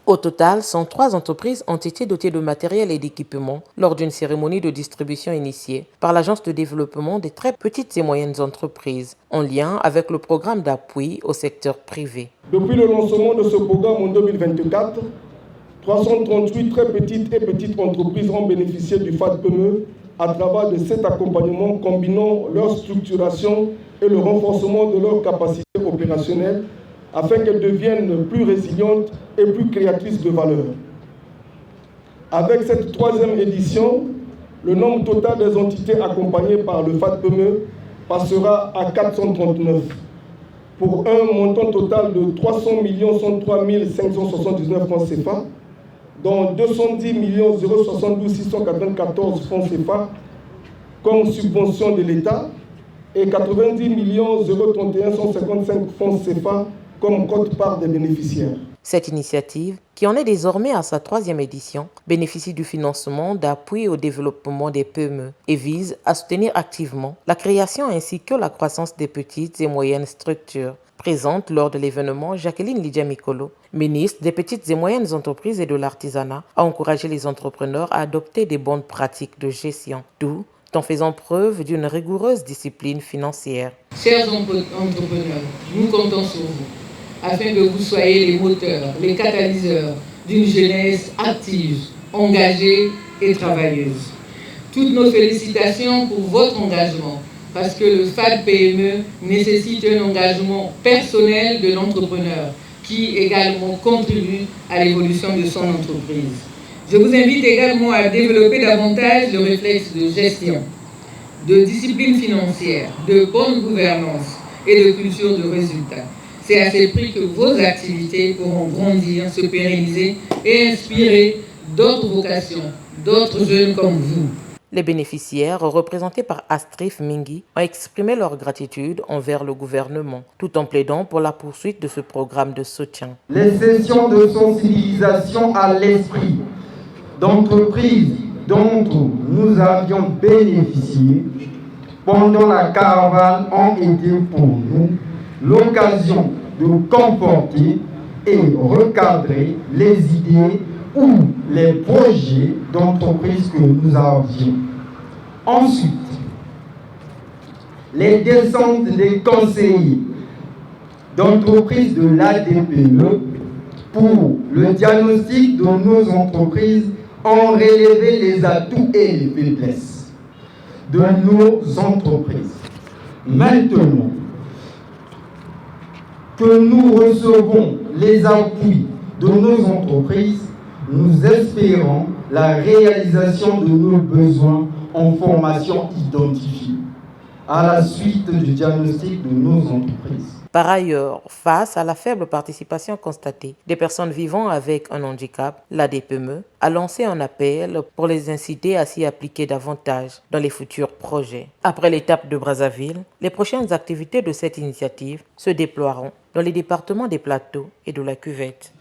Au total, 103 entreprises ont été dotées de matériel et d'équipements lors d'une cérémonie de distribution initiée par l'Agence de développement des très petites et moyennes entreprises, en lien avec le programme d'appui au secteur privé. Depuis le lancement de ce programme en 2024, 338 très petites entreprises ont bénéficié du FAD-PME à travers de cet accompagnement combinant leur structuration et le renforcement de leurs capacités opérationnelles afin qu'elles deviennent plus résilientes et plus créatrices de valeur. Avec cette troisième édition, le nombre total des entités accompagnées par le FAD-PME passera à 439, pour un montant total de 300 103 579 francs CFA, dont 210 072 694 francs CFA comme subvention de l'État et 90 031 155 francs CFA comme quote-part des bénéficiaires. Cette initiative, qui en est désormais à sa troisième édition, bénéficie du financement d'appui au développement des PME et vise à soutenir activement la création ainsi que la croissance des petites et moyennes structures. Présente lors de l'événement, Jacqueline Lydia Mikolo, ministre des petites et moyennes entreprises et de l'artisanat, a encouragé les entrepreneurs à adopter des bonnes pratiques de gestion, tout en faisant preuve d'une rigoureuse discipline financière. Chers entrepreneurs, nous comptons sur vous, afin que vous soyez les moteurs, les catalyseurs d'une jeunesse active, engagée et travailleuse. Toutes nos félicitations pour votre engagement, parce que le FAD-PME nécessite un engagement personnel de l'entrepreneur qui également contribue à l'évolution de son entreprise. Je vous invite également à développer davantage le réflexe de gestion, de discipline financière, de bonne gouvernance et de culture de résultat. C'est à ce prix que vos activités pourront grandir, se pérenniser et inspirer d'autres vocations, d'autres jeunes comme vous. Les bénéficiaires, représentés par Astrif Mingi, ont exprimé leur gratitude envers le gouvernement, tout en plaidant pour la poursuite de ce programme de soutien. Les sessions de sensibilisation à l'esprit d'entreprise dont nous avions bénéficié pendant la caravane ont été pour nous l'occasion de conforter et recadrer les idées ou les projets d'entreprise que nous avions. Ensuite, les descentes des conseillers d'entreprise de l'ADPE pour le diagnostic de nos entreprises ont relevé les atouts et les faiblesses de nos entreprises. Maintenant que nous recevons les appuis de nos entreprises, nous espérons la réalisation de nos besoins en formation identifiée à la suite du diagnostic de nos entreprises. Par ailleurs, face à la faible participation constatée des personnes vivant avec un handicap, l'ADPME a lancé un appel pour les inciter à s'y appliquer davantage dans les futurs projets. Après l'étape de Brazzaville, les prochaines activités de cette initiative se déploieront dans les départements des Plateaux et de la Cuvette.